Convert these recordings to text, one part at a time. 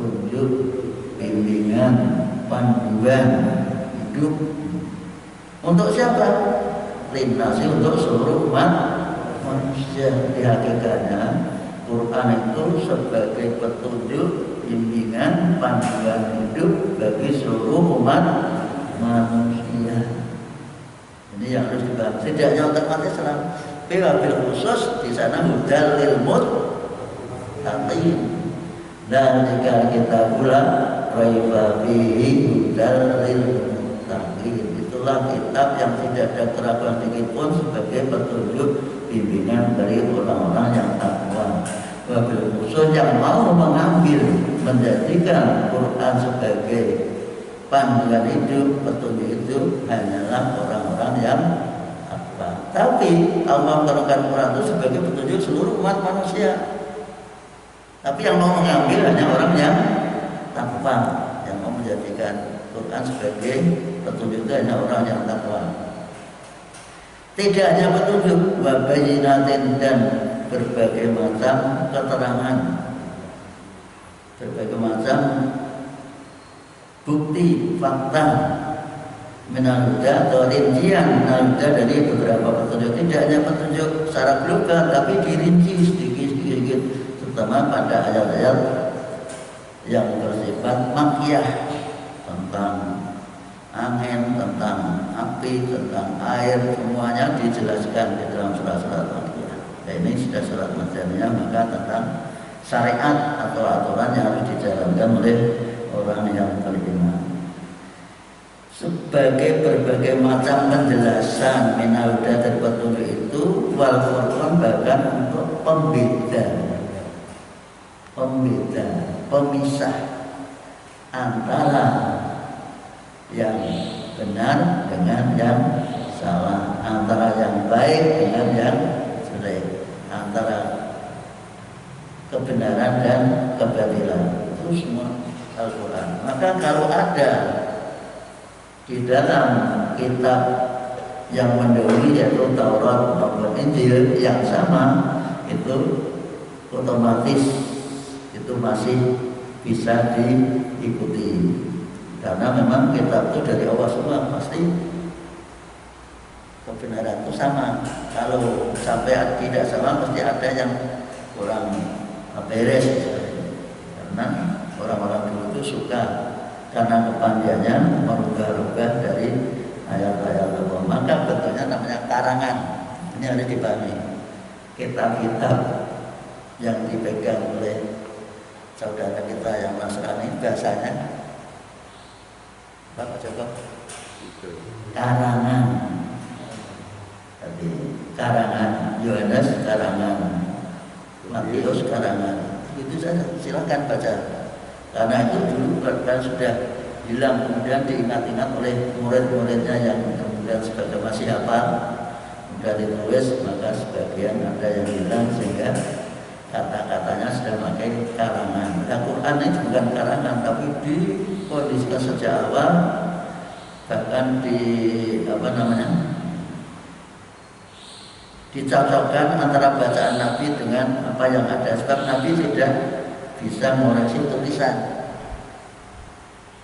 petunjuk, bimbingan, panduan hidup. Untuk siapa? Linnasi, untuk seluruh umat manusia. Di hakikatnya Quran itu sebagai petunjuk, bimbingan, panduan hidup bagi seluruh umat manusia. Ini yang harus dibahas. Tidaknya otomatis wabil khusus di sana hudal lil muttaqin. Dan jika kita pula raiba fihi hudal lil muttaqin. Itulah kitab yang tidak ada keraguan sedikit pun sebagai petunjuk, bimbingan dari orang-orang yang takwa. Wabil khusus yang mau mengambil, menjadikan Quran sebagai panduan hidup, petunjuk itu hanyalah orang-orang yang takwa. Tapi Allah menerangkan Quran itu sebagai petunjuk seluruh umat manusia. Tapi yang mau mengambil hanya orang yang takwa, yang mau menjadikan Quran sebagai petunjuk itu hanya orang yang takwa. Tidak hanya petunjuk, wa bayyinatin, dan berbagai macam keterangan, berbagai macam bukti, fakta, minal huda atau rincian minal huda dari beberapa petunjuk. Tidak hanya petunjuk secara global, tapi dirinci sedikit-sedikit, terutama pada ayat-ayat yang bersifat makiyah, tentang angin, tentang api, tentang air, semuanya dijelaskan di dalam surat-surat makiyah. Dan ini sudah surat madaniyah, maka tentang syariat atau aturan yang harus dijalankan oleh orang yang beriman. Sebagai berbagai macam penjelasan minal huda dari petunjuk itu, wal furqan, bahkan untuk pemisah antara yang benar dengan yang salah, antara yang baik dengan yang jelek, antara kebenaran dan kebatilan. Itu semua Al-Quran. Maka kalau ada di dalam kitab yang mendahului yaitu Taurat maupun Injil yang sama, itu otomatis itu masih bisa diikuti, karena memang kitab itu dari Allah semua, pasti kebenaran itu sama. Kalau sampai tidak sama, pasti ada yang kurang beres, karena orang-orang dulu itu suka karena kepandiannya merubah-rubah dari ayat-ayat Allah. Maka bentuknya namanya karangan. Ini harus dipahami. Kitab-kitab yang dipegang oleh saudara kita yang Nasrani, bahasanya Bapak Joko, karangan. Jadi karangan, Yohanes karangan, Matius karangan. Itu saja, silakan baca. Karena itu dulu kan sudah hilang, kemudian diingat-ingat oleh murid-muridnya yang kemudian sebagai masih hafal, sudah ditulis, maka sebagian ada yang hilang sehingga kata-katanya sudah pakai karangan. Al-Quran ini bukan karangan, tapi dikondisikan sejak awal, bahkan dicocokkan antara bacaan Nabi dengan apa yang ada. Sebab Nabi tidak bisa mengoreksi tulisan,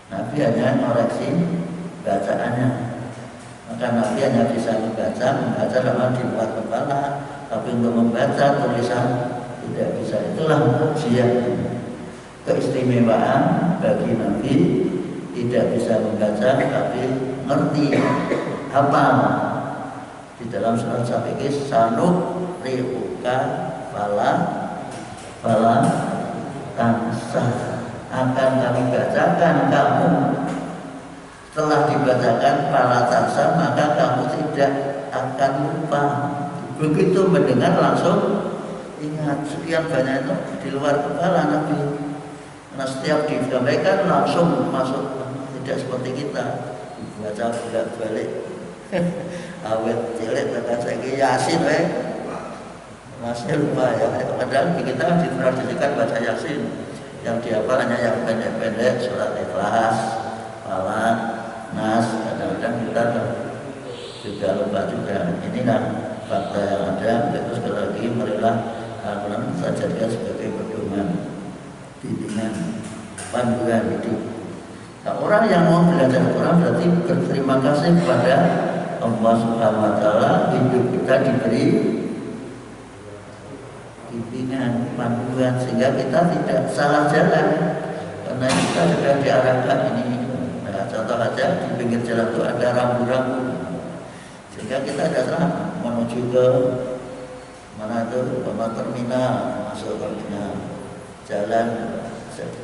Nabi hanya mengoreksi bacaannya. Maka Nabi hanya bisa membaca dalam di luar kepala, tapi untuk membaca tulisan tidak bisa. Itulah ujian, keistimewaan bagi Nabi, tidak bisa membaca tapi ngerti, hafal. Di dalam surat Safikis, sanuk riuka fala tansah, akan kami bacakan kamu, setelah dibacakan fala tansah, maka kamu tidak akan lupa. Begitu mendengar langsung ingat. Sekian banyak itu di luar kepala Nabi, karena setiap disampaikan langsung masuk. Tidak seperti kita baca bolak-balik. Awet cilik tekan saiki Yasin masih lupa ya. Padahal di kita ditradisikan baca Yasin, yang dihafal hanya yang pendek-pendek, surat Ikhlas, Falaq, Nas. Kadang-kadang kita juga lupa juga. Ini kan fakta yang ada. Itu sekali lagi marilah Al-Quran saya jadikan sebagai pedoman, bimbingan panduan hidup. Nah, orang yang mau belajar Quran berarti berterima kasih kepada Allah Subhanahu wa taala, hidup kita diberi bimbingan, panduan sehingga kita tidak salah jalan. Karena kita sudah diarahkan ini. Nah, contoh aja di pinggir jalan itu ada rambu-rambu. Sehingga kita ada salah menuju ke mana itu, ke terminal, masuk terminal, jalan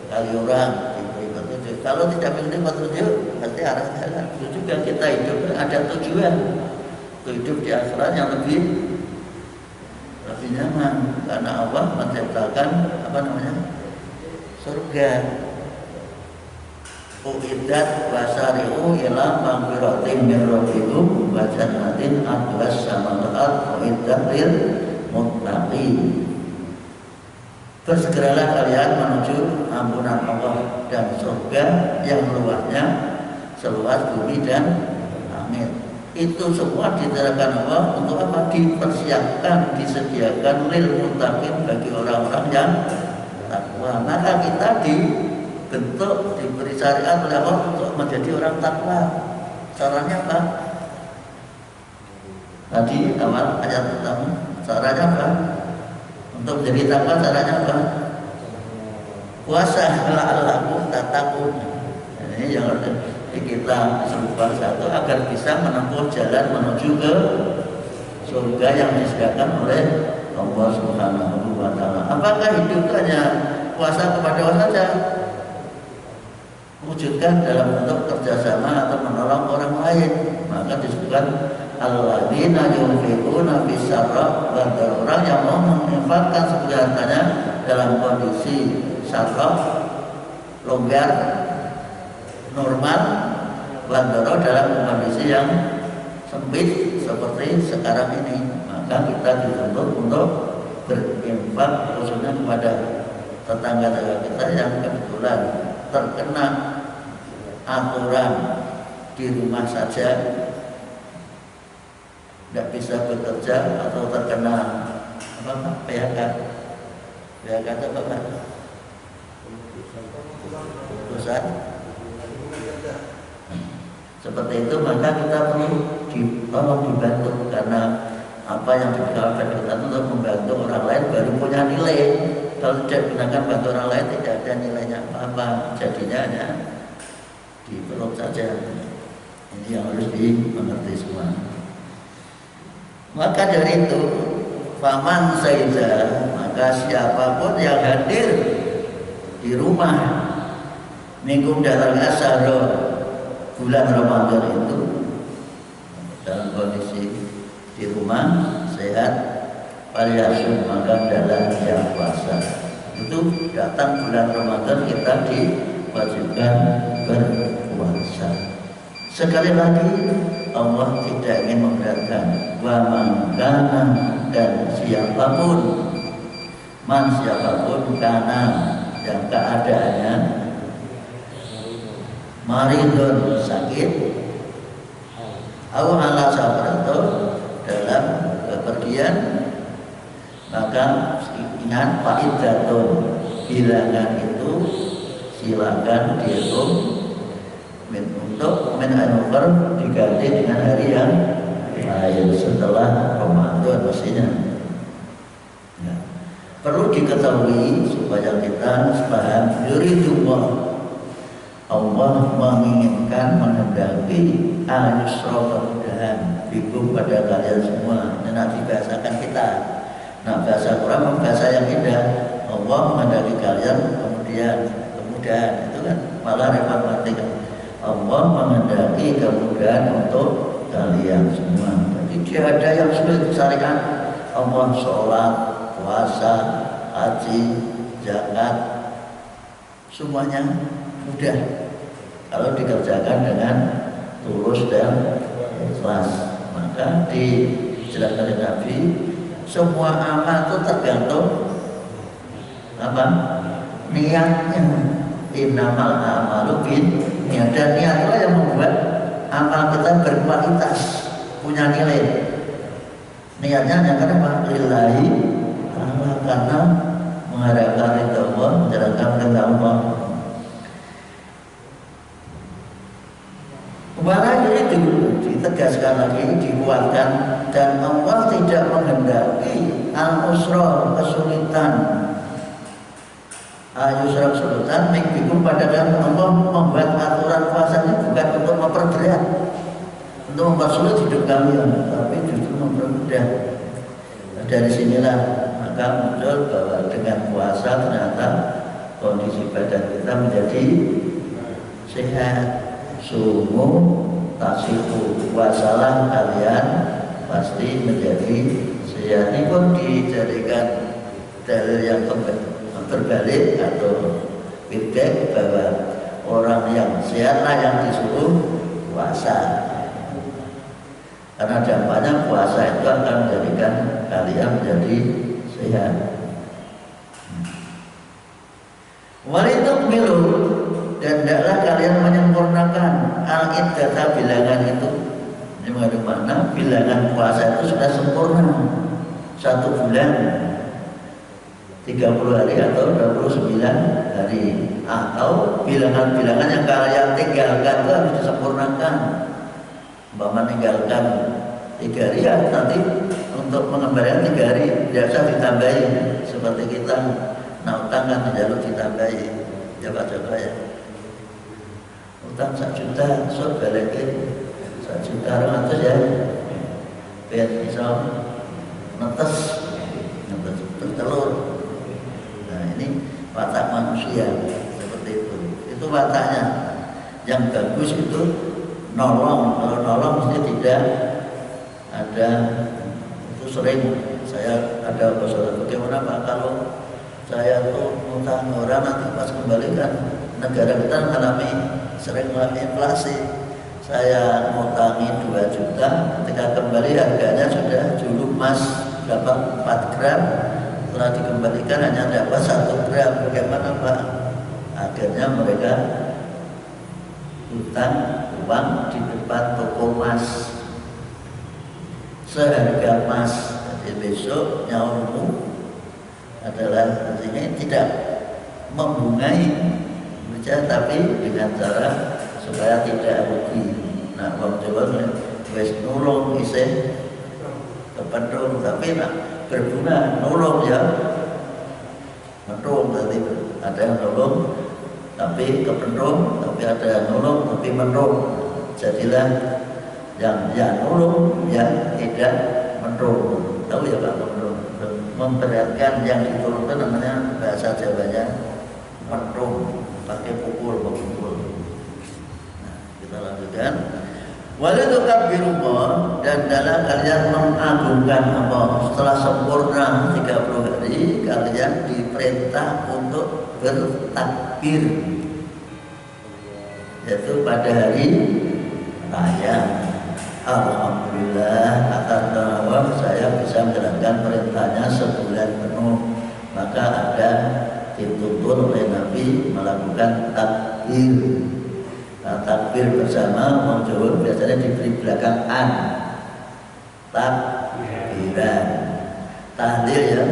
kali orang diberi petunjuk. Kalau tidak diberi petunjuk, berarti arah jalan. Itu juga kita hidup ada tujuan, hidup di akhirat yang lebih nyaman, karena Allah menciptakan surga. Uiddat wasari'u ila maghfiratin min rabbikum wa jannatin arduhas samawati uiddat lil muttaqin. Bersegeralah kalian menuju ampunan Allah dan surga yang luasnya seluas bumi dan langit. Itu semua diterangkan Allah untuk apa? Dipersiapkan, disediakan lil muttaqin, bagi orang-orang yang takwa. Maka kita dibentuk, diberi syariat oleh Allah untuk menjadi orang takwa. Caranya apa? Tadi awal ayat pertama, caranya apa? Untuk menjadi takwa caranya apa? Puasa la'allakum tattaqun. Ini yang harus kita serupa satu agar bisa menempuh jalan menuju ke surga yang disediakan oleh Allah Subhanahu wa taala. Apakah hidup hanya puasa kepada Allah saja? Wujudkan dalam bentuk kerjasama atau menolong orang lain. Maka disebutkan alladzina yunfiquna fis-sarra, orang yang mau menginfakkan sebenarnya dalam kondisi sarra, longgar, normal, bandara dalam kondisi yang sempit seperti sekarang ini. Maka kita dituntut untuk berinfak khususnya kepada tetangga-tetangga kita yang kebetulan terkena aturan di rumah saja, tidak bisa bekerja atau terkena PHK. PHK itu apa? Putusan. Seperti itu, maka kita perlu tolong dibantu, karena apa yang dikatakan kita untuk membantu orang lain baru punya nilai. Kalau tidak gunakan bantu orang lain tidak ada nilainya apa-apa, jadinya hanya dipeluk saja. Ini yang harus dimengerti semua. Maka dari itu, faman saida, maka siapapun yang hadir di rumah minggu datangnya sahur bulan Ramadan itu dalam kondisi di rumah sehat, paliyasum, maka dalam yang puasa. Itu datang bulan Ramadan kita diwajibkan berpuasa. Sekali lagi Allah tidak ingin memberatkan. Wa man kana, dan siapapun, man siapapun kana yang keadaannya maridun sakit, au ala sabrato dalam kepergian, maka ingat faidatun, bilangan itu silakan dihitung untuk menanukar diganti dengan hari yang lain setelah Ramadan pastinya. Ya. Perlu diketahui supaya kita paham, yuridullah, Allah menginginkan, menghendaki al-yusra, kemudahan bikum pada kalian semua. Ini nanti bahasakan kita. Nah, bahasa Quran bahasa yang indah. Allah menghendaki kalian kemudahan itu kan malah repot. Allah menghendaki kemudahan untuk kalian semua. Jadi tidak ada yang sulit syariat. Allah sholat, puasa, haji, zakat, semuanya mudah kalau dikerjakan dengan tulus dan ikhlas. Maka dijelaskan oleh Nabi, semua amal itu tergantung apa? Niatnya. Innamal a'malu binniyat, dan niatlah yang membuat amal kita berkualitas, punya nilai. Niatnya hanya karena lillahi ta'ala, karena mengharapkan ridha Allah, menjalankan perintah Allah. ditegaskan lagi, dikuatkan, dan Allah tidak menghendaki al-usra, kesulitan, ayusra, kesulitan, minggu pada kamu. Allah membuat aturan puasa ini bukan untuk memperberat, untuk mempersulit hidup kalian, tapi justru mempermudah. Dari sinilah maka muncul bahwa dengan puasa ternyata kondisi badan kita menjadi sehat. Sumu tasiku, puasalah kalian pasti menjadi sehat. Ini pun dijadikan dalil yang berbalik atau feedback bahwa orang yang sehatlah yang disuruh puasa, karena dampaknya puasa itu akan menjadikan kalian menjadi sehat. Walitukmilu, dan hendaklah kalian menyempurnakan al-iddata, bilangan itu. Ini mengandung makna bilangan puasa itu sudah sempurna 1 bulan 30 hari atau 29 hari, atau bilangan-bilangan yang kalian tinggalkan itu harus disempurnakan. Umpama meninggalkan 3 hari, ya nanti untuk mengembalikan 3 hari tidak usah ditambahi. Seperti kita utang kan jalur ditambahi, ya Pak Joko ya. Utang 1 juta, so balikin 1 juta 200 ya. Biar bisa netes telur. Nah ini watak manusia seperti itu. Itu wataknya. Yang bagus itu nolong. Kalau nolong mesti tidak ada. Itu sering saya ada persoalan, bagaimana Pak kalau saya tuh ngutang orang, nanti pas kembalikan negara kita mengalami sering mengalami inflasi. Saya ngutangi 2 juta, ketika kembali harganya sudah dulu emas berapa 4 gram, setelah dikembalikan hanya dapat 1 gram. Bagaimana Pak? Akhirnya mereka hutang uang di depan toko emas seharga emas. Jadi besok nyaurmu adalah artinya tidak membungai saja, tapi dengan cara supaya tidak rugi. Nah, wong Jawa wis nulung isih kependung, tapi nak berbunga nulung ya menung, berarti ada yang nulung tapi kependung, tapi ada yang nulung tapi menung. Jadilah yang nulung yang tidak menung. Tahu ya Pak, menung memberatkan, yang diturunkan namanya bahasa Jawanya menung, pakai pukul. Nah, kita lanjutkan. Walitukabirullah, dan dalam kalian mengagungkan Allah. Setelah sempurna 30 hari, kalian diperintah untuk bertakbir, yaitu pada hari raya. Alhamdulillah atas nama saya bisa menjalankan perintahnya sebulan penuh. Maka ada dituntun oleh Nabi melakukan takbir. Nah, takbir bersama orang Jawa biasanya diberi belakang an. Takbiran, tahlil ya,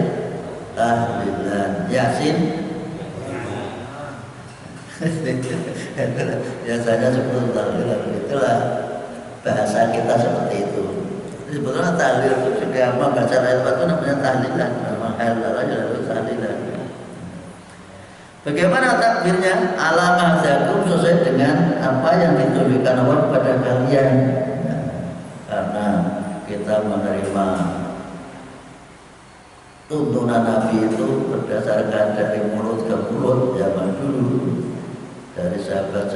tahlilan, yasin. Biasanya seperti tahlilan, itulah bahasa kita seperti itu. Sebetulnya tahlil itu sudah membaca ayat itu namanya tahlilan, nama halal aja lalu tahlilan. Bagaimana takbirnya? Alamah zakum, sesuai dengan apa yang ditunjukkan Allah kepada kalian. Ya, karena kita menerima tuntunan Nabi itu berdasarkan dari mulut ke mulut zaman dulu, dari sahabat,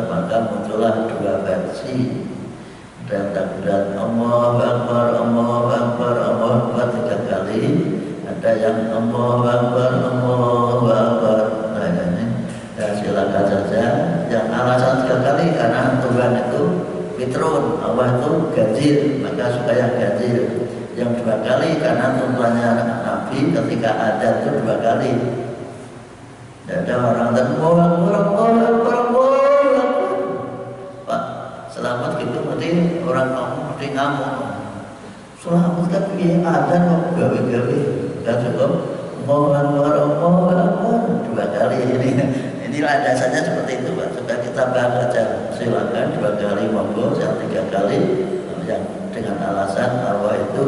maka muncullah 2 versi. Dan takbiran Allahu Akbar, Allahu Akbar, Allahu Akbar 3 kali. Ada yang Allahu Akbar, Allahu Akbar. Nah ini ya silakan saja. Yang alasan 3 kali karena Tuhan itu fitrun, Allah itu ganjil, maka supaya ganjil. Yang 2 kali karena tuntutannya Nabi ketika ada itu 2 kali. Ada orang dan Pak, selamat gitu nanti orang kamu mesti ngamuk. Selamat kan piye adzan kok gawe-gawe. Dan cukup Allahu Akbar 2 kali ini. Ini landasannya seperti itu Pak. Supaya kita baca silakan 2 kali monggo, yang 3 kali yang dengan alasan bahwa itu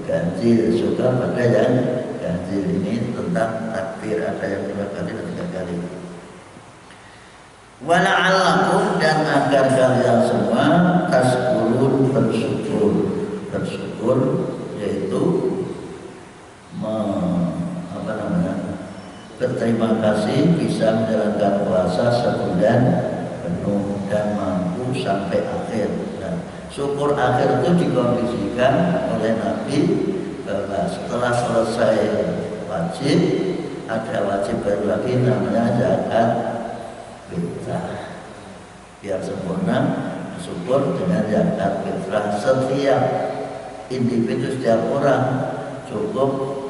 ganjil, suka pada yang ganjil. Ini tentang takbir, ada yang 2 kali dan 3 kali. Wala'allakum, dan agar kalian semua taskurun, bersyukur, yaitu berterima kasih bisa menjalankan puasa sebulan penuh dan mampu sampai akhir. Nah, syukur akhir itu dikondisikan oleh Nabi bahwa setelah selesai wajib, ada wajib baru lagi namanya zakat fitrah. Biar sempurna, syukur dengan zakat fitrah. Setiap individu, setiap orang cukup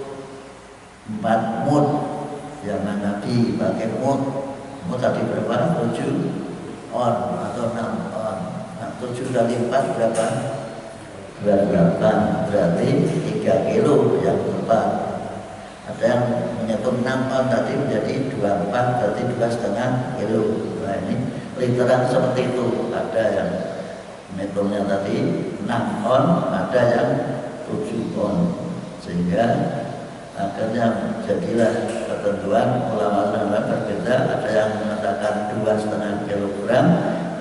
4 mud. Zaman Nabi pakai mud tadi berapa? 7 on atau 6 on. Nah, 7 kali 4 berapa? 28, berarti 3 kilo yang tepat. Ada yang menghitung 6 on tadi menjadi 24, berarti 2,5 kilo. Nah, ini literan seperti itu. Ada yang menghitungnya tadi 6 on, ada yang 7 on. Sehingga akhirnya jadilah ketentuan ulama berbeda. Ada yang mengatakan 2,5 kilogram,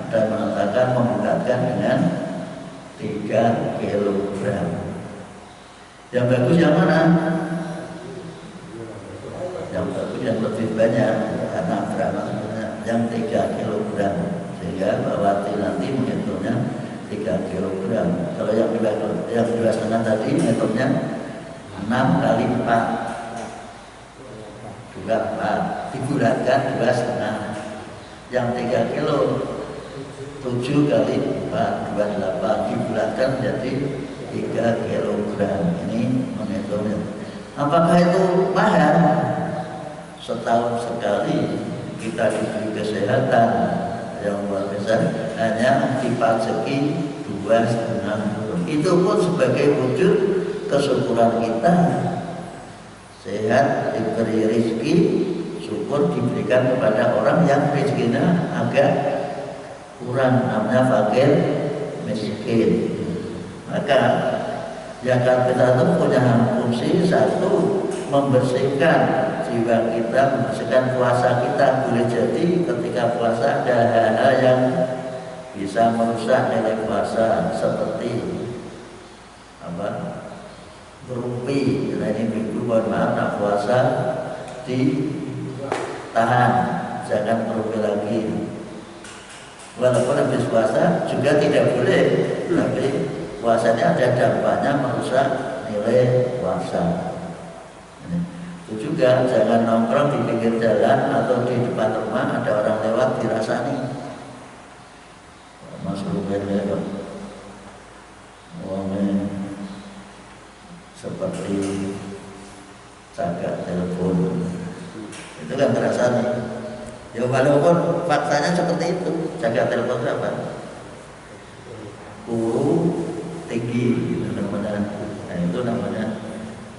ada yang mengatakan membulatkan dengan 3 kilogram. Yang bagus yang mana? Yang bagus yang lebih banyak, karena berapa sebenarnya? Yang 3 kilogram. Sehingga Bawati nanti menghitungnya 3 kilogram. Kalau yang 2,5 tadi menghitungnya 6 kali 4 24, dibulatkan 2,5. Yang 3 kilo 7 kali 4 28, dibulatkan menjadi 3 kilogram. Ini menghitungnya. Apakah itu mahal? Setahun sekali kita diberi kesehatan yang luar biasa, hanya dipajaki 2,5. Itu pun sebagai wujud kesyukuran kita. Sehat, diberi rezeki, syukur diberikan kepada orang yang rezekinya agak kurang, namanya fakir miskin. Maka zakat fitrah itu punya fungsi satu, membersihkan jiwa kita, membersihkan puasa kita. Boleh jadi ketika puasa ada hal-hal yang bisa merusak nilai puasa, seperti berumpi. Nah, ini minggu mohon maaf, nak puasa ditahan, jangan berumpi lagi. Walaupun habis puasa juga tidak boleh, tapi puasanya ada dampaknya merusak nilai puasa. Itu juga jangan nongkrong di pinggir jalan atau di depan rumah, ada orang lewat dirasani. Masuk lewat seperti jaga telepon, itu kan terasa nih. Ya walaupun faktanya seperti itu, jaga telepon itu apa? Guru tinggi, itu namanya. Nah, itu namanya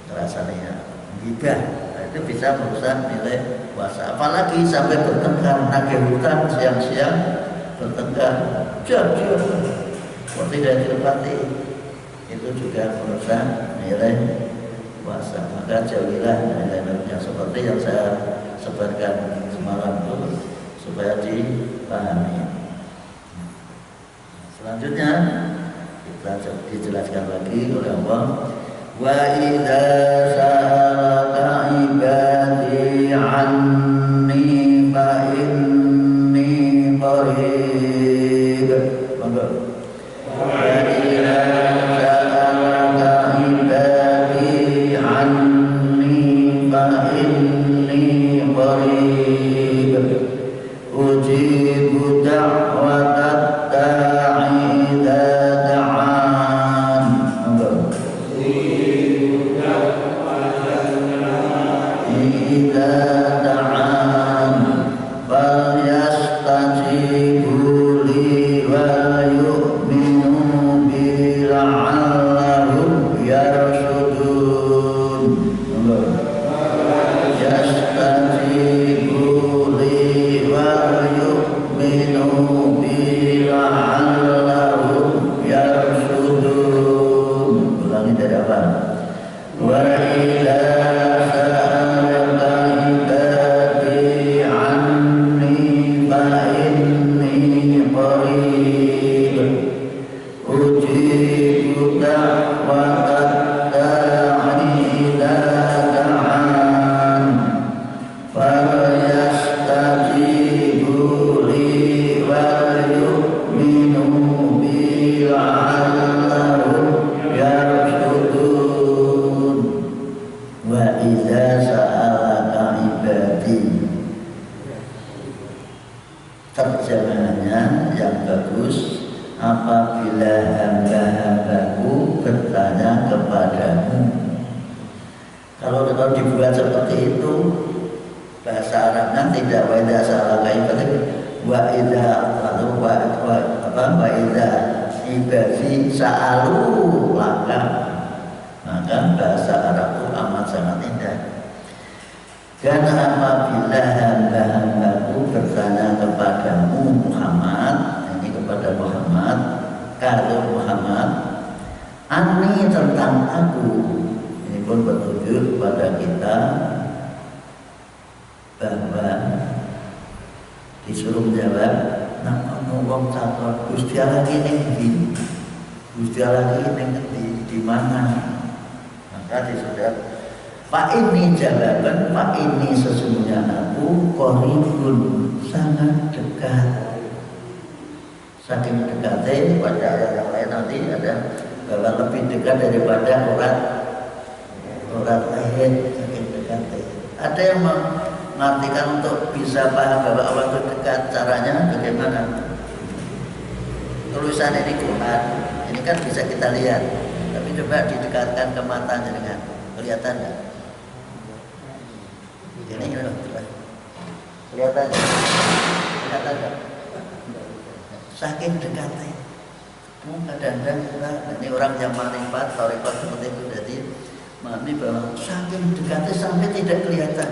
terasa nih ya, gibah. Nah, itu bisa merusak nilai puasa. Apalagi sampai bertengkar, nagih hutang siang-siang bertengkar, jam kok tidak ditepati, itu juga merusak nilai puasa. Maka jauhilah nilai-nilai seperti yang saya sebarkan semalam itu supaya dipahami. Selanjutnya kita dijelaskan lagi oleh Allah, wa idza sa'alaka ibadi anni fa inni qarib. Monggo. Ayu terjemahannya yang bagus, apabila hamba-hambaku bertanya kepadamu. Kalau dibuat seperti itu, bahasa Arabnya tidak wa idza salaka wa idza atau wa idza ibadi sa'alu laka. Maka bahasa Arab itu amat sangat indah. Dan apabila hamba-hambaku bertanya kepadamu Muhammad, ini kepada Muhammad, kalau Muhammad, ani tentang aku, ini pun bertujuh kepada kita bahwa disuruh menjawab, nah ngomong takut, Gusti Allah ini Gusti Allah ini di mana? Maka disuruh Pak ini jawaban, Pak ini sesungguhnya aku qaribun, sangat dekat. Saking dekatnya pada ayat yang lain nanti ada bahwa lebih dekat daripada orang lain, saking dekatnya. Ada yang mengartikan untuk bisa paham bahwa Allah itu dekat, caranya bagaimana? Tulisan ini Quran, ini kan bisa kita lihat, tapi coba didekatkan ke matanya dengan kelihatan nggak? Ini kelihatan nggak? Saking dekatnya. Kadang-kadang ini orang yang manfaat tarekat seperti itu, jadi memahami bahwa saking dekatnya sampai tidak kelihatan.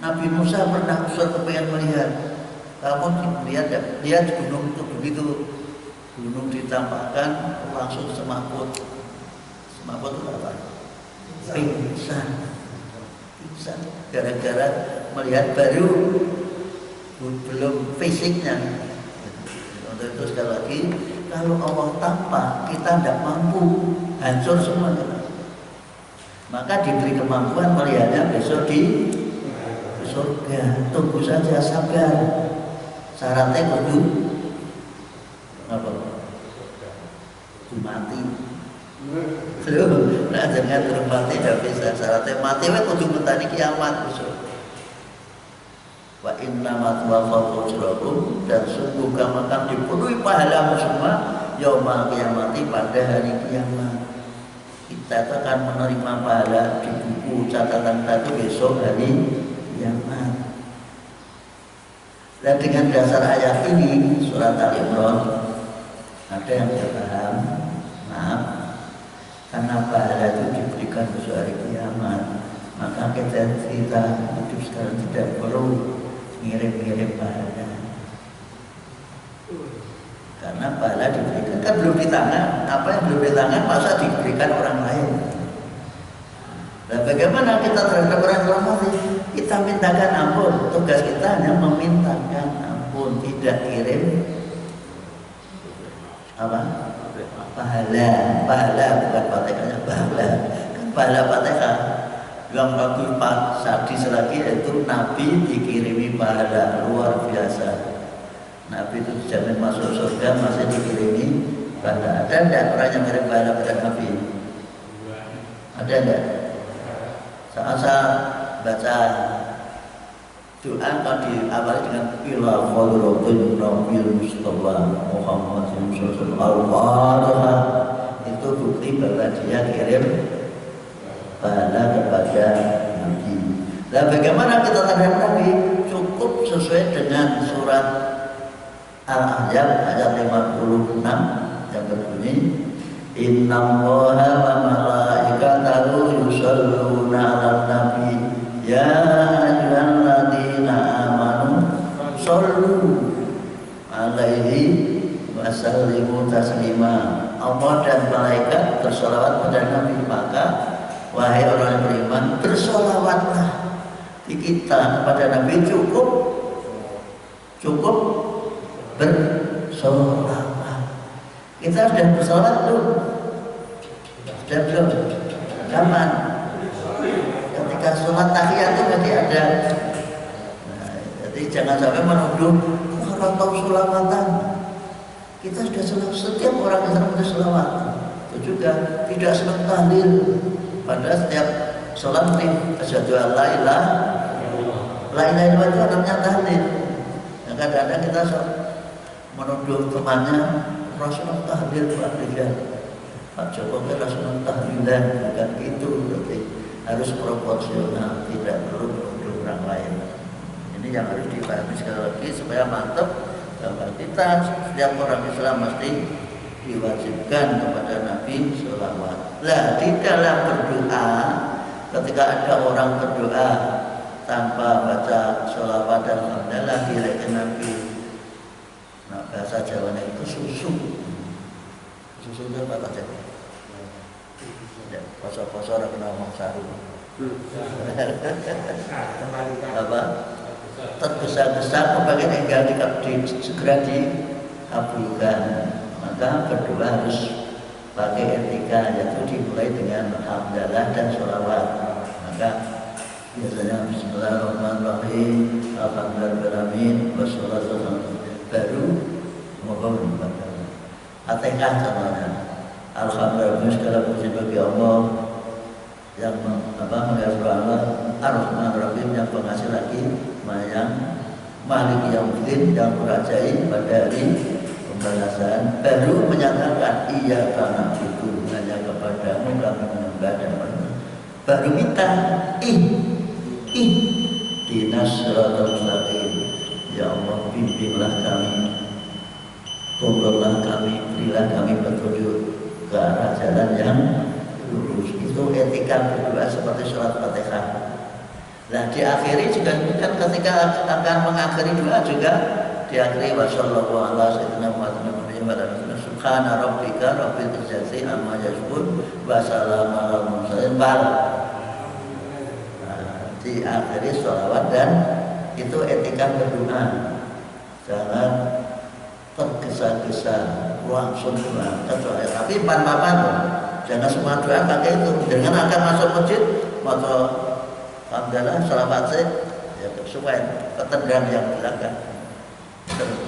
Nabi Musa pernah kepengen melihat, kamu lihat gunung itu begitu, gunung ditampakkan langsung semaput. Semaput itu apa? Pingsan. Gara-gara melihat baru belum fisiknya. Untuk itu sekali lagi, kalau Allah tanpa kita tidak mampu, hancur semuanya. Maka diberi kemampuan melihatnya besok di surga. Tunggu saja, sabar. Syaratnya kudu apa? Mati. Nah, jangan termati tidak bisa. Syaratnya mati, kudu mentani kiamat besok. Wa inna ma tuwaffaqu ujurakum, dan sungguh kamu akan dipenuhi pahalamu semua yaumul kiamati, pada hari kiamat. Kita akan menerima pahala di buku catatan kita besok hari kiamat. Dan dengan dasar ayat ini surat Al-Imran, ada yang tidak paham, maaf, karena pahala itu diberikan besok hari kiamat, maka kita hidup sekarang tidak perlu ngirim-ngirim pahala, karena pahala diberikan, kan belum di tangan. Apa yang belum di tangan masa diberikan orang lain? Dan bagaimana kita terhadap orang lain? Kita mintakan ampun. Tugas kita hanya memintakan ampun, tidak kirim apa? Pahala bukan fatihahnya, pahala fatihah. Yang bagus Pak sadis lagi itu Nabi dikirimi pahala luar biasa. Nabi itu dijamin masuk surga masih dikirimi pahala. Ada enggak orang yang kirim pahala pada Nabi? Ada enggak? Saat saya baca doa kan diawali dengan ila khairatin nabil mustafa Muhammadin sallallahu alaihi wasallam. Itu bukti bahwa dia kirim pahala kepada Nabi. Dan bagaimana kita terhadap Nabi? Cukup sesuai dengan surat Al-Ahzab ayat 56 yang berbunyi, Innallaha wa malaikatahu yusholluna 'alan nabi ya ayyuhalladzina amanu shollu 'alaihi wa sallimu taslima. Allah dan malaikat bersolawat pada Nabi, maka wahai orang yang beriman, bersolawatlah di kita kepada Nabi. Cukup bersolawat. Kita sudah bersolawat belum? Sudah belum? Kapan? Ketika sholat tahiyat itu berarti ada. Nah, jadi jangan sampai menuduh orang tahu sholawatan. Kita sudah selawat. Setiap orang yang sedang bersolawat itu juga tidak sedang tahlil. Pada setiap sholat asyhadu an la ilaha illallah itu namanya tahlil. kadang-kadang kita menuduh temannya Rasulullah tahlil Pak Rizal, Pak Jokowi Rasulullah tahlilan, bukan itu. Berarti harus proporsional, tidak perlu menuduh orang lain. Ini yang harus dipahami sekali lagi supaya mantap bahwa kita setiap orang Islam mesti diwajibkan kepada Nabi sholawat. Nah, di dalam berdoa, ketika ada orang berdoa tanpa baca sholawat dan hamdalah dilekkan Nabi, nah bahasa Jawanya itu susu itu apa aja? Ya, poso-poso orang kena ngomong saru. Apa? Tergesa-gesa kebagian enggal segera dikabulkan. Maka berdoa harus pakai etika, yaitu dimulai dengan hamdalah dan sholawat. Maka biasanya Bismillahirrahmanirrahim, Alhamdulillahirrahmanirrahim, wassalatu wassalamu, baru ngomong Fatihah contohnya. Alhamdulillah segala puji bagi Allah yang mengasih Allah, Ar-Rahmanir-Rahim yang pengasih lagi, yang Malik Yaumiddin yang merajai pada hari pembalasan, baru menyatakan iya karena itu hanya kepadamu kami menyembah dan baru minta dinas siratal mustaqim, ya Allah bimbinglah kami, tolonglah kami, berilah kami petunjuk ke arah jalan yang lurus. Itu etika berdoa seperti surat Fatihah. Nah, diakhiri juga kan ketika akan mengakhiri doa juga diakhiri wasallallahu ala sayyidina Muhammadin wa ala alihi subhana rabbika rabbil izzati amma yasifun wa salamun alal mursalin. Diakhiri sholawat dan itu etika berdoa. Jangan tergesa-gesa langsung doa kecuali tapi pan-papan. Jangan semua doa pakai itu. Dengan akan masuk masjid atau alhamdulillah sholawat ya sesuai ketendang yang belakang.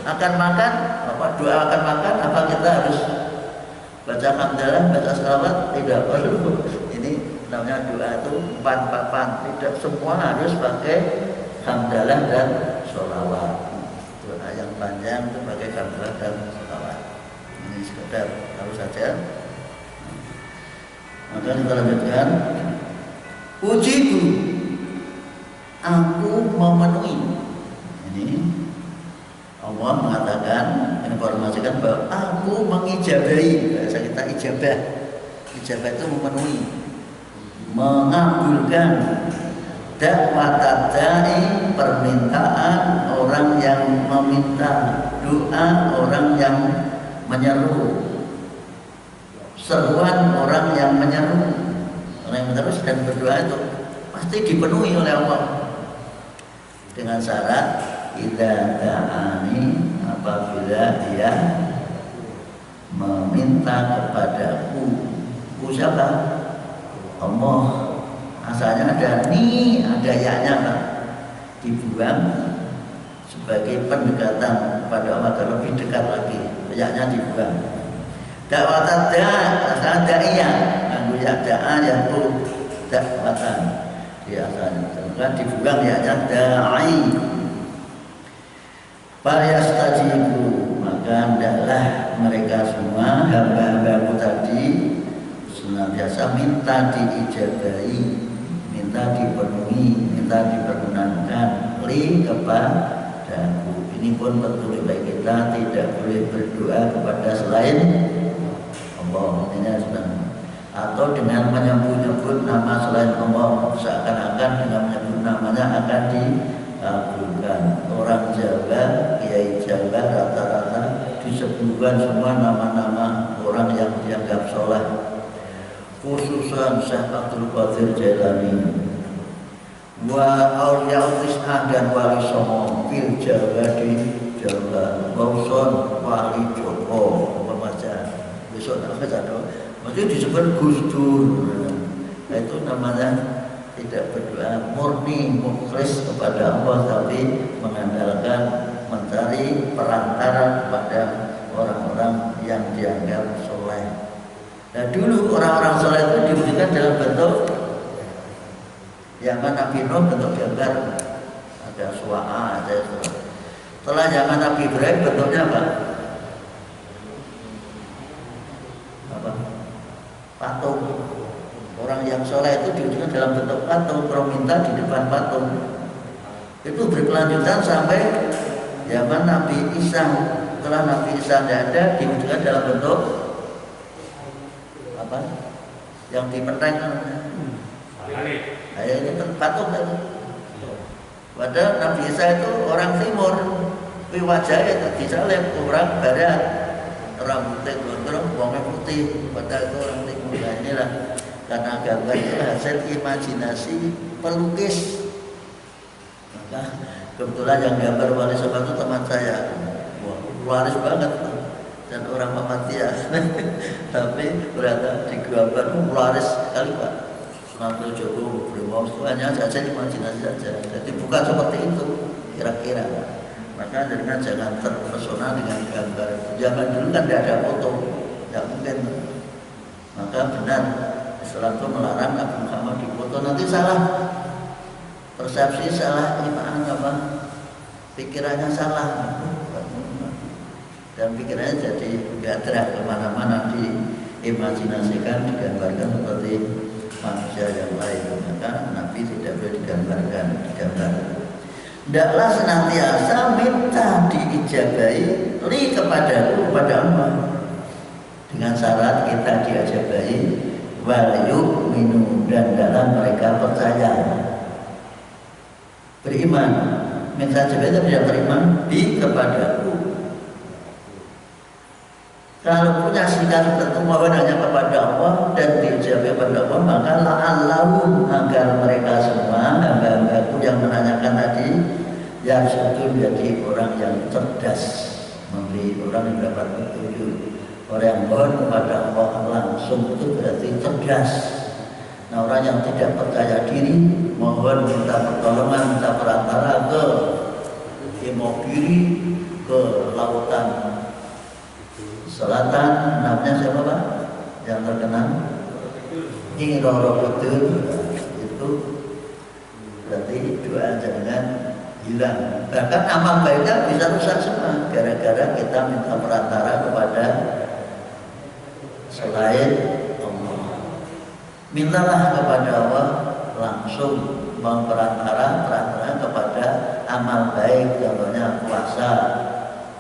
Akan makan apa doa akan makan apa kita harus baca alhamdulillah baca sholawat? Tidak perlu. Ini namanya doa itu pan-papan. Tidak semua harus pakai hamdalah dan sholawat. Doa yang panjang itu pakai hamdalah dan sholawat. Ini sekedar tahu saja. Maka kita lanjutkan. Pujiku, aku memenuhi. Ini Allah mengatakan, informasikan bahwa aku mengijabahi. Bahasa kita ijabah. Ijabah itu memenuhi, mengabulkan dakwah da'i, permintaan orang yang meminta, doa orang yang menyeru, seruan orang yang menyeru. Orang yang menyeru dan berdoa itu pasti dipenuhi oleh Allah dengan syarat idza da'ani, apabila dia meminta kepadaku. Siapa? Allah. Asalnya ada ni, ada ya-nya Pak. Dibuang sebagai pendekatan kepada Allah agar lebih dekat lagi. Ya-nya dibuang. Dakwatan asalnya da'iyah, anggo ya da'a yang tu dakwatan. Dia asalnya kan dibuang ya-nya da'i. Fayastajibu, maka hendaklah mereka semua hamba-hambaku tadi senantiasa minta diijabahi, minta dipenuhi, minta diperkenankan kepadaku. Ini pun betul baik kita tidak boleh berdoa kepada selain Allah. Ini atau dengan menyebut-nyebut nama selain Allah, seakan-akan dengan menyebut namanya akan dikabulkan. Orang Jawa, kiai Jawa rata-rata disebutkan semua nama-nama orang yang dianggap soleh, khususan Syekh Abdul Qadir Jailani wa Auliyaul Is'ah dan Wali Songo fil Jawa di Jawa, Bauson Wali Joko membaca besok apa jadwal mesti disebut Gus Dur. Nah, itu namanya tidak berdoa murni mukhlis kepada Allah, tapi mengandalkan mencari perantara kepada orang-orang yang dianggap soleh. Nah, dulu orang-orang soleh itu diwujudkan dalam bentuk yang Nabi Nuh bentuk gambar, ada suara, ada Setelah zaman Nabi Ibrahim bentuknya apa? Apa? Patung. Orang yang soleh itu diwujudkan dalam bentuk patung, minta di depan patung. Itu berkelanjutan sampai zaman Nabi Isa. Setelah Nabi Isa tidak ada, diwujudkan dalam bentuk apa? Yang dipenteng. Nah, ini patung kan? Padahal Nabi Isa itu orang timur, tapi wajahnya disalib orang barat, rambutnya gondrong, wongnya putih, padahal itu orang timur. Nah, inilah karena gambar itu hasil imajinasi pelukis. Maka kebetulan yang gambar Wali Songo itu teman saya, waris banget dan orang Muhammadiyah. Tapi ternyata digambar waris sekali Pak. Nampil Joko Brimo itu hanya saja imajinasi saja. Jadi bukan seperti itu kira-kira. Maka jangan terpesona dengan gambar. Zaman dulu kan tidak ada foto, tidak mungkin. Maka benar Islam itu melarang Nabi Muhammad dipoto. Nanti salah persepsi, salah iman apa? Pikirannya salah. Dan pikirannya jadi gadrah kemana-mana, diimajinasikan, digambarkan seperti manusia yang lain. Maka Nabi tidak boleh digambar. Tidaklah senantiasa minta diijabahi kepadaku, kepada Allah, dengan syarat kita diijabahi wal yu'minu, dan dalam mereka percaya, beriman. Minta diijabahi tidak beriman kepadaku. Kalau punya sikap tertentu mohon hanya kepada Allah dan diijabahi kepada Allah, maka la'allahum, agar mereka semua hamba-hambaku yang menanyakan tadi yang satu menjadi orang yang cerdas, memberi orang yang dapat petunjuk. Orang yang mohon kepada Allah langsung itu berarti cerdas. Nah, orang yang tidak percaya diri mohon minta pertolongan, minta perantara ke Imogiri, ke lautan selatan, namanya siapa Pak? Yang terkenal Nyi Roro Kidul. Itu berarti doa jangan hilang. Bahkan amal baiknya bisa rusak semua gara-gara kita minta perantara kepada selain Allah. Mintalah kepada Allah langsung memperantara kepada amal baik, contohnya puasa.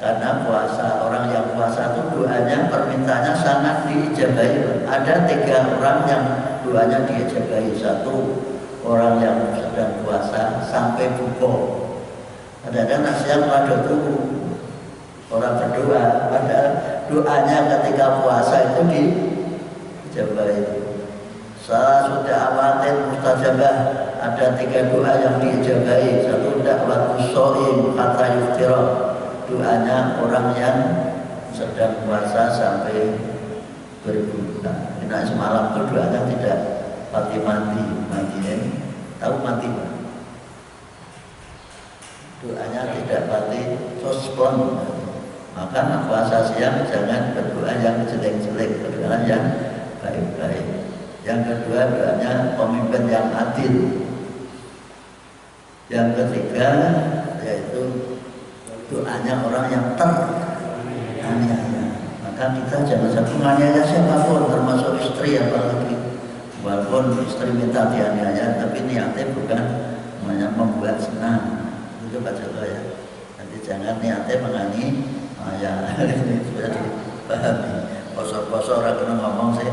Karena puasa, orang yang puasa itu doanya, permintaannya sangat diijabahi. Ada 3 orang yang doanya diijabahi. 1, orang yang sedang puasa sampai buka. Ada siang pada dulu orang berdoa, padahal doanya ketika puasa itu diijabahi. Saya sudah amatin mustajabah. Ada 3 doa yang diijabahi. 1, dakwatu shaim hatta yuftira, doanya orang yang sedang puasa sampai berbuka. Nah, semalam itu doanya tidak mati, tahu mati? Doanya tidak mati, sospon. Maka puasa siang jangan berdoa yang jelek-jelek, berdoa yang baik-baik. Yang kedua, doanya pemimpin yang adil. Yang ketiga yaitu doanya orang yang teraniaya. Maka kita jangan sampai menganiaya siapapun, termasuk istri apalagi. Walaupun istri minta dianiaya, tapi niatnya bukan membuat senang. Itu baca ya. Nanti jangan niatnya menganiaya. Ini sudah dipahami. Posor-posor orang kena ngomong sih.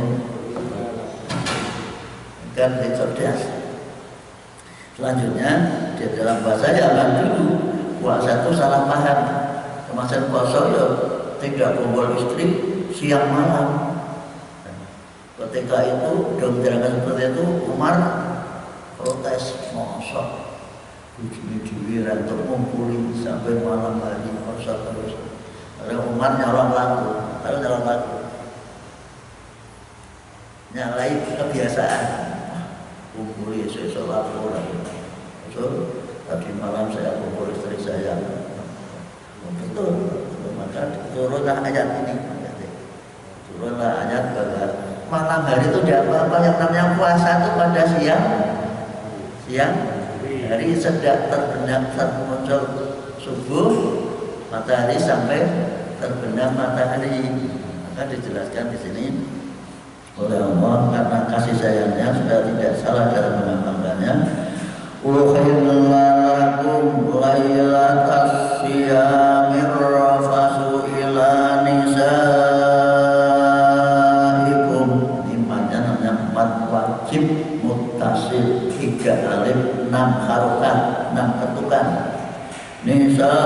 Kan cerdas. Selanjutnya di dalam bahasa jangan dulu puasa itu salah paham. Termasuk puasa ya tidak kumpul istri siang malam. Ketika itu diterangkan seperti itu, Umar protes, mosok ujung-ujungnya rantuk ngumpulin sampai malam hari puasa terus. Karena Umar nyalon lagu, nyalai kebiasaan. Kumpul esok lapor lagi. So, tadi malam saya kumpul istri saya. Betul. Maka turunlah ayat ini. Turunlah ayat bahwa malam hari itu tidak apa-apa. Yang namanya puasa itu pada siang hari sedang terbenam muncul subuh, matahari sampai terbenam matahari. Maka dijelaskan di sini oleh Allah karena kasih sayangnya sudah tidak salah dalam mengamalkannya. Uhilla lakum lailatas siyamir rafasu ila nisaikum. Imannya namanya 4 wajib muttasil, 3 alif, 6 harokat, 6 ketukan. Nisaikum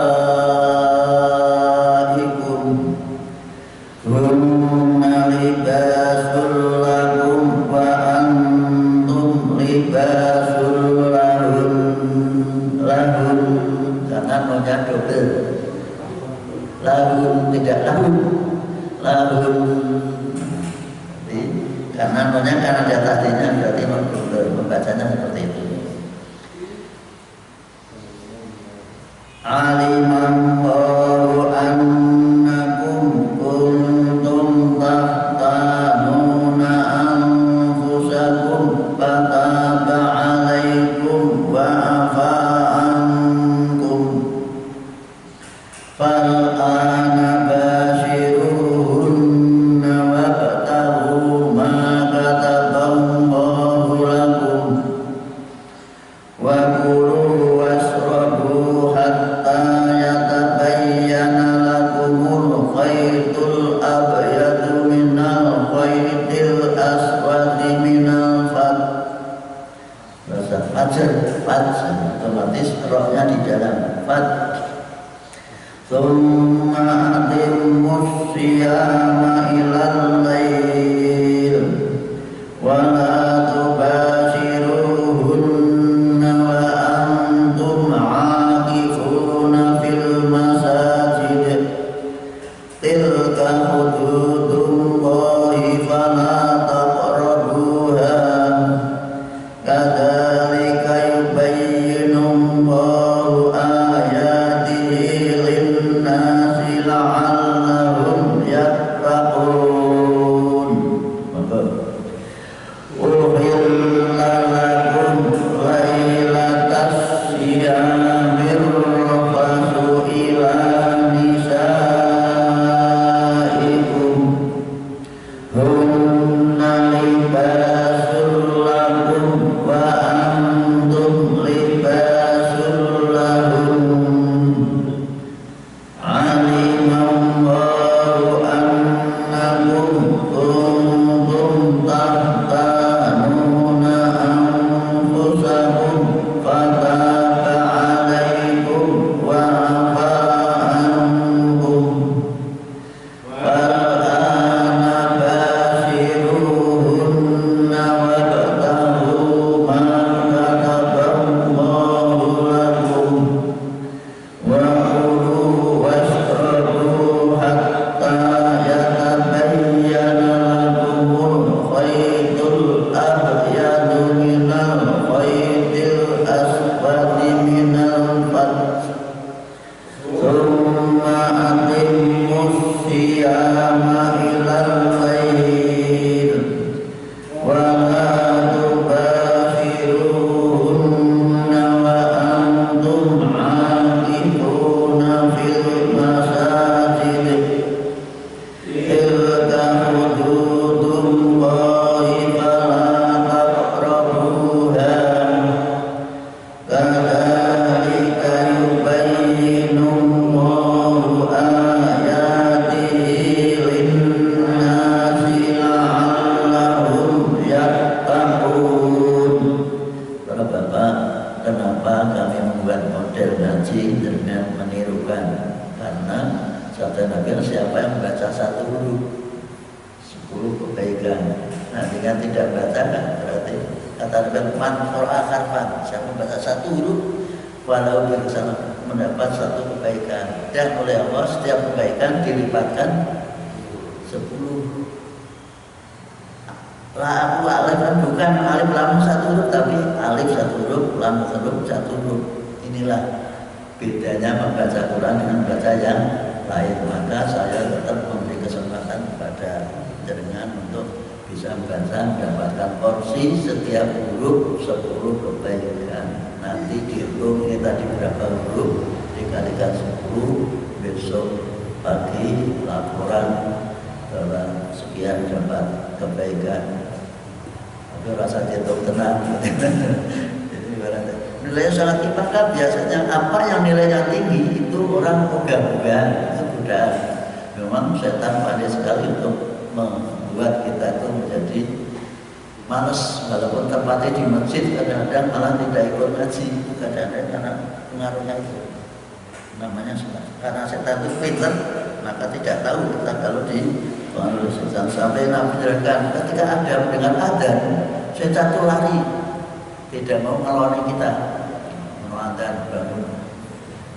hunna libasul lakum wa antum libasul lahun. Karena nonya double, lahun tidak lahun, lahun. Karena nonya karena di atasnya berarti non double, membacanya seperti itu. Alimallahu annakum kuntum tahtanuna anfusakum fataba alaikum wa afa ankum fal'ana bashiruhunna wabtaghu ma kataballahu lakum wa kulu wasrabu hatta yatabayyana lakumul khaytul abyadu minal khaytil aswadi minal bahasa fajr, otomatis rohnya di dalam fajr. Tsumma atimmus siyama ilal lail wa la tubashiruhunna wa antum aakifuna fil masajid tilka hududullahi fala taqrabuha kadzalika yubayyinullahu ayatihi lin-nasi la'allahum yattaqun. Uhilla lakum lailatas siyamir rafasu ila nisaikum hunna libasul lakum wa antum libasul lahun. Alimallahu annakum kuntum tahtanuna anfusakum fataba alaikum wa afa ankum fal'ana bashiruhunna wabtaghu ma kataballahu lakum wa kulu washrabu hatta yatabayyana lakumul khaytul abyadu minal khaytil aswadi minal fajr. Tsumma atimmus siyama ilal lail wa la tubashiruhunna wa antum aakifuna fil masajid tilka hududullahi fala taqrabuha kadzalika yubayyinullahu ayatihi lin-nasi la'allahum yattaqun. Para bapak, kenapa kami membuat model ngaji dengan menirukan? Karena sabda Nabi, siapa yang membaca 1 huruf 10 kebaikan. Nah, dengan tidak baca kan berarti kata Nabi man qara'a harfan, siapa membaca 1 huruf walau bersama mendapat 1 kebaikan. Dan oleh Allah setiap kebaikan dilipatkan 10. Lam alif bukan alif lam 1 huruf, tapi alif 1 huruf, lam 1 huruf. Inilah bedanya membaca Quran dengan membaca yang lain. Maka saya tetap memberi kesempatan kepada jenengan untuk bisa membaca, mendapatkan porsi setiap huruf 10 kebaikan. Nanti dihitung ini tadi berapa huruf, dikalikan 10, besok pagi laporan bahwa sekian dapat kebaikan. Tapi rasa jatuh tenang. Nilainya sangat timpang. Biasanya apa yang nilainya tinggi itu orang ogah-ogah, itu godaan. Memang setan pandai sekali untuk membuat kita itu menjadi malas, walaupun tempatnya di masjid kadang-kadang malah tidak ikut ngaji, kadang-kadang karena pengaruhnya itu. Namanya setan. Karena setan itu pintar, maka tidak tahu kita kalau di pengaruh setan. Sampai Nabi jelaskan ketika Adam dengan Adam, setan itu lari, tidak mau ngeloni kita, menuantan bangun.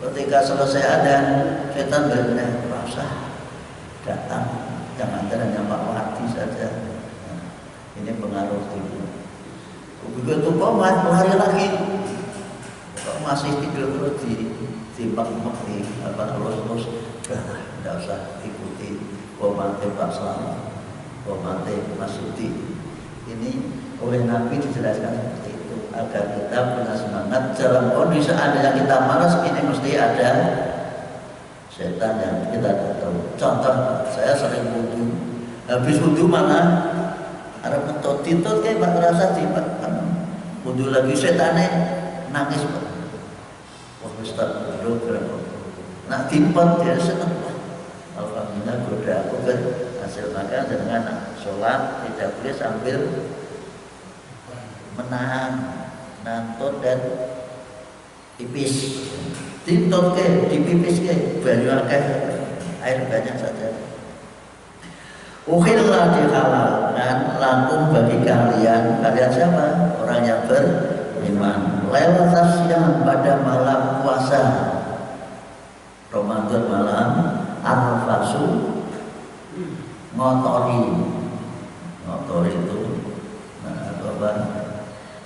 Ketika selesai Adam, setan berkata, rasa datang, jangan hanya Pak Wati saja. Ini pengaruh itu. Begitu komat lari lagi, kok masih tidur terus di apa terus tidak usah ikuti komate Pak Selamat, komate Mas Sudi. Ini oleh Nabi dijelaskan seperti itu agar kita punya semangat dalam kondisi seandainya kita malas, ini mesti ada setan yang kita tahu. Contoh, saya sering wudu, habis wudu mana? Arab mentut titut kayak Pak rasa di Pak wudu lagi setannya nangis Pak. Wah Ustaz dulu berapa? Nak timpet dia senang. Alhamdulillah goda aku kan hasil makan dengan sholat tidak boleh sambil menahan nantut dan pipis. Tintut ke dipipis ke banyu akeh air banyak saja. Ukhillah dihalalkan lakum bagi kalian siapa? Orang yang beriman. Lailatul Syam pada malam puasa Ramadan malam Arfasu ngotori itu apa?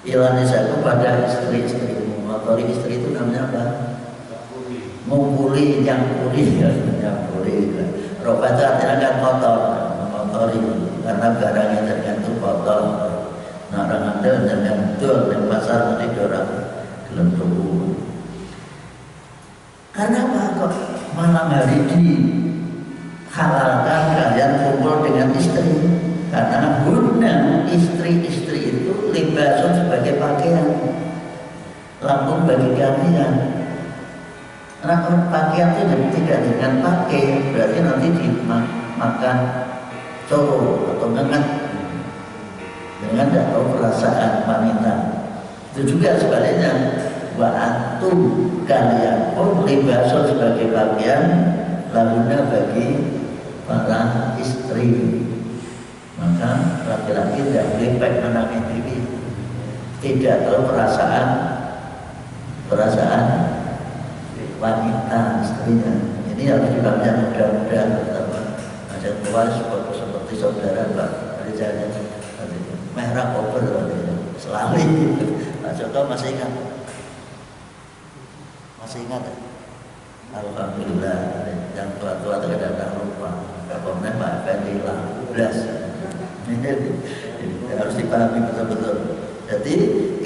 Ilanisa itu pada istri-istrimu. Ngotori istri itu namanya apa? Ngumpuli, nyangkuli. Robat artinya kotor. Karena barangnya tergantung kotor. Nah orang ada tergantung di pasar nanti orang gelem tuku. Karena apa kok malam hari dihalalkan kalian kumpul dengan istri? Karena guna istri-istri itu libasun sebagai pakaian, lambung bagi kalian. Karena pakaian itu tidak dengan pakai, berarti nanti dimakan cowok atau ngengat dengan tidak tahu perasaan wanita. Itu juga sebaliknya, wa antum kalian pun libasun sebagai pakaian laguna bagi para istri. Maka laki-laki tidak boleh baik menangis diri, tidak tahu perasaan wanita istrinya. Ini harus dibangun mudah-mudahan ada tua seperti saudara Pak Rizal merah koper selalu. Pak Joko masih ingat ya? Alhamdulillah yang tua-tua terkadang lupa. Pokoknya Pak Fendi lah belas. Ini harus dipahami betul-betul. Jadi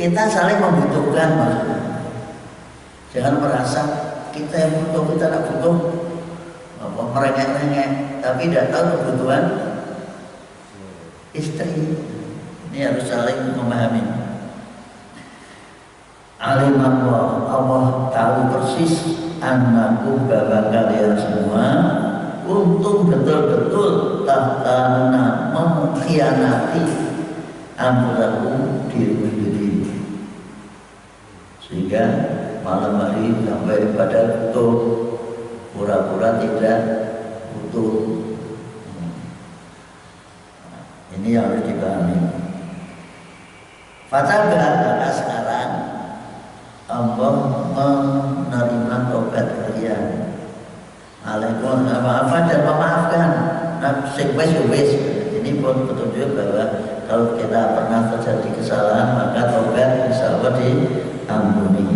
kita saling membutuhkan maksudnya. Jangan merasa kita yang butuh, kita tidak butuh merengek-rengek, tapi tidak tahu kebutuhan istri. Ini harus saling memahami. Alimullah, Allah tahu persis annakum bahwa kalian semua untuk betul-betul takana mengkhianati anfusakum diri sendiri, sehingga malam hari sampai pada butuh pura-pura tidak butuh. Ini yang harus dipahami. Fataba, maka sekarang Allah menerima tobat kalian. Alaikum maafan dan memaafkan. Wes. Ini pun petunjuk bahwa kalau kita pernah terjadi kesalahan maka tobat insya Allah diampuni.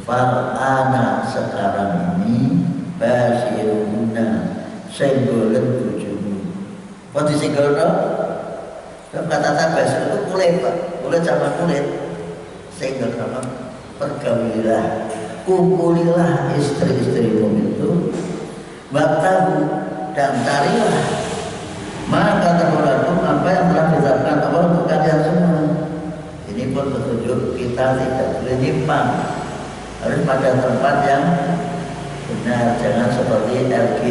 Far'ana sekarang ini basiruna senggolen tujuhmu. Kok disenggol dong? Kata-kata basir itu kulit Pak. Kulit sama kulit senggol sama pergaulilah kumpulilah istri-istrimu itu, wabtahu, dan carilah maka terlalu apa yang telah ditetapkan Allah untuk kalian semua. Ini pun petunjuk kita tidak boleh nyimpang, harus pada tempat yang benar, jangan seperti RG,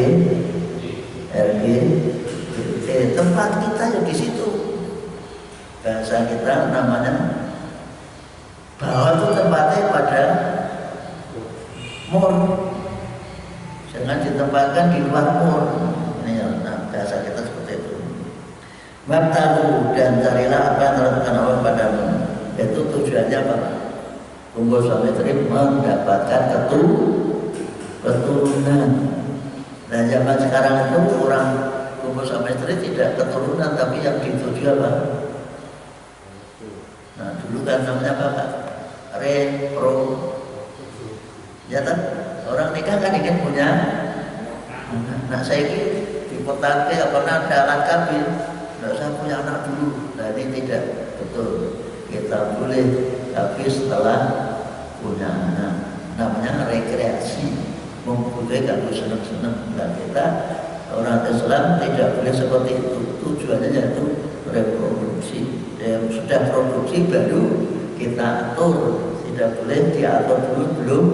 tempat kita ya di situ. Bahasa kita namanya bahwa itu tempatnya pada mall, jangan ditempatkan di luar mall. Ini ya, bahasa kita seperti itu. Wabtahu, dan carilah apa yang dilakukan Allah padamu. Itu tujuannya apa? Kumpul suami istri mendapatkan keturunan. Nah zaman sekarang itu orang kumpul suami istri tidak keturunan, tapi yang dituju apa? Nah dulu kan namanya apa Pak? Repro. Ya kan? Orang nikah kan ingin punya. Nah saya ini di kota apa ada alat kabin, nggak usah punya anak dulu. Nah ini tidak betul. Kita boleh tapi setelah punya anak, namanya rekreasi, mempunyai kalau senang-senang. Nah kita orang Islam tidak boleh seperti itu. Tujuannya yaitu reproduksi. Yang sudah produksi baru kita atur, tidak boleh diatur dulu belum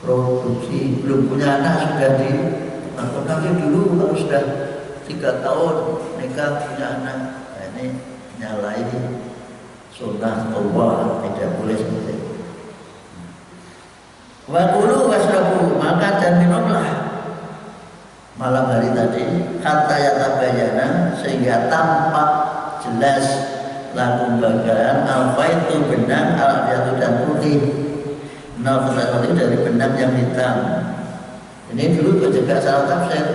produksi, belum punya anak sudah diatur. Tapi dulu kalau sudah 3 tahun nikah punya anak, nah ini nyalain sunnah Allah, tidak boleh seperti itu. Wa kulu wasrabu, maka dan minumlah malam hari tadi hatta yatabayyana, sehingga tampak jelas lakum bagian al-faitu, benang, al-abyadu dan putih, itu dari benang yang hitam. Ini dulu juga salah tafsir,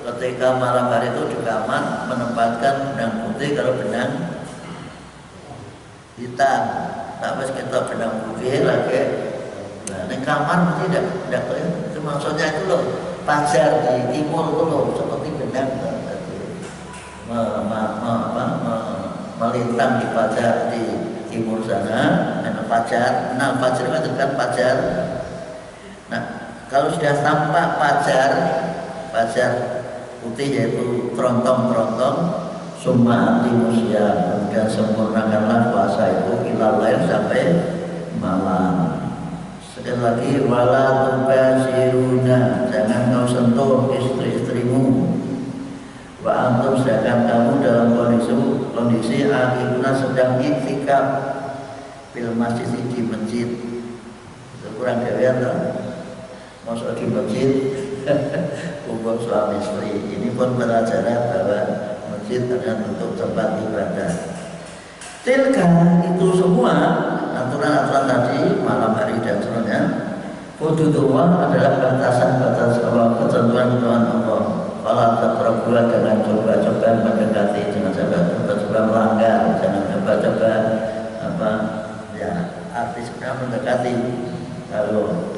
ketika malam hari itu juga aman menempatkan benang putih kalau benang hitam. Tapi kita benang putih lagi, nah ini kamar tidak itu maksudnya itu loh, pajar di timur itu loh, seperti benang melintang di pajar di timur sana, ada pajar. Nah pajar itu kan pajar. Nah kalau sudah tampak pajar putih yaitu terontong-terontong, summa atimusya, kemudian sempurnakanlah puasa itu ilal lail sampai malam. Sekali lagi, wala tubashiruna, jangan kau sentuh istri-istrimu. Wa antum, sedangkan kamu dalam kondisi akhirnya sedang iktikaf bil masjid, di masjid. Itu kurang gawean toh. Masuk di masjid kumpul suami istri. Ini pun pelajaran bahwa masjid adalah untuk tempat ibadah. Tilka, itu semua aturan-aturan tadi malam hari dan seterusnya, hududullah adalah batasan-batasan Allah, ketentuan-ketentuan Allah. Kalau terperbuat dengan coba-coba mendekati, jangan coba-coba melanggar, jangan coba-coba apa ya, artis mendekati. Kalau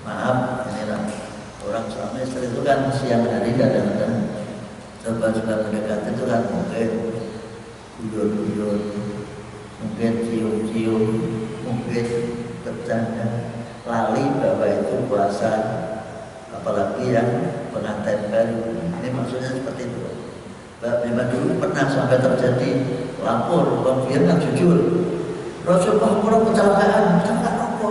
maaf, ini lah orang suami istri itu kan siang hari kadang-kadang coba-coba mendekati itu kan mungkin guyon-guyon, mungkin cium-cium, mungkin bercanda, lali bahwa itu puasa, apalagi yang pengantin baru. Ini maksudnya seperti itu. Memang dulu pernah sampai terjadi lapor, dia kan jujur, Rasulullah kurang kecelakaan apa?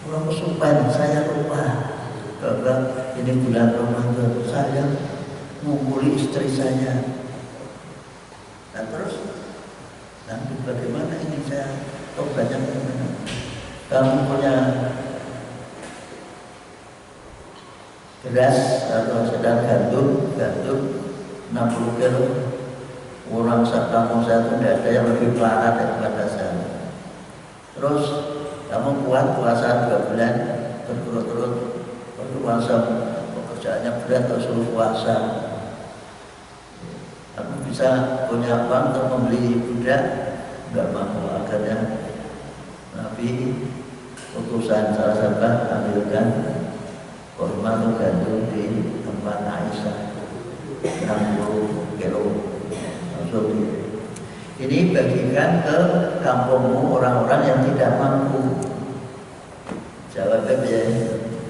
Kurang kesupen, saya lupa bahwa ini bulan Ramadan, saya ngumpuli istri saya. Dan terus, nanti bagaimana ini saya tobatnya bagaimana? Kamu punya beras atau sedang gandum 60 kilo, orang kampung saya itu tidak ada yang lebih pelarat daripada saya. Terus kamu kuat puasa 2 bulan berturut-turut, puasa pekerjaannya berat atau suruh puasa, kamu bisa punya uang untuk membeli budak, nggak mampu. Akhirnya Nabi utusan salah sahabat ambilkan kurma atau gandum di tempat Aisyah 60 kilo. Langsung ini bagikan ke kampungmu orang-orang yang tidak mampu. Jawabnya ya,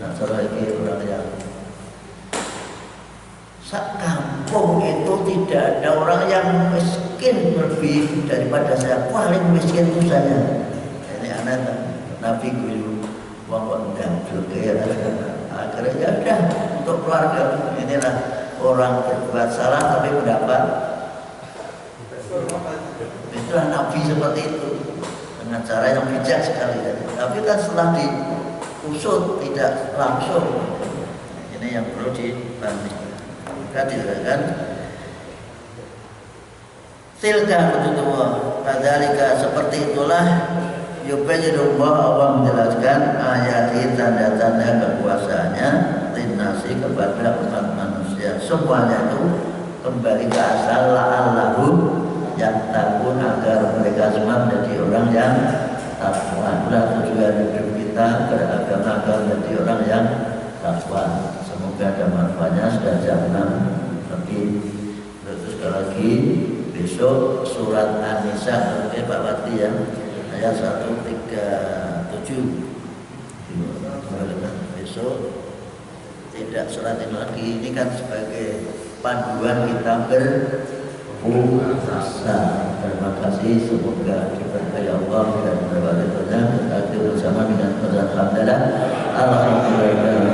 nah salah lagi orang yang sak kampung itu tidak ada orang yang miskin lebih daripada saya, paling miskin itu saya. Ini anak Nabi guyu wong ndang ya. Akhirnya ya udah untuk keluarga inilah orang berbuat salah tapi mendapat. Itulah Nabi seperti itu dengan cara yang bijak sekali. Tapi kan setelah diusut tidak langsung. Ini yang perlu dipahami. Kan tilka hududullah kadzalika seperti itulah yubayyinullah Allah menjelaskan ayat tanda-tanda kekuasaannya linnasi kepada umat manusia semuanya itu kembali ke asal la'allahum yattaqun agar mereka semua menjadi orang yang takwa. Itulah tujuan hidup kita beragama agar menjadi orang yang takwa. Semoga ada manfaatnya. Sudah jam 6 lebih. Terus sekali lagi besok surat An-Nisa, oke Pak Wati ya, ayat 137. Besok tidak surat ini lagi, ini kan sebagai panduan kita berpuasa. Terima kasih, semoga diberkahi Allah dan berbahagia kita bersama dengan alhamdulillah.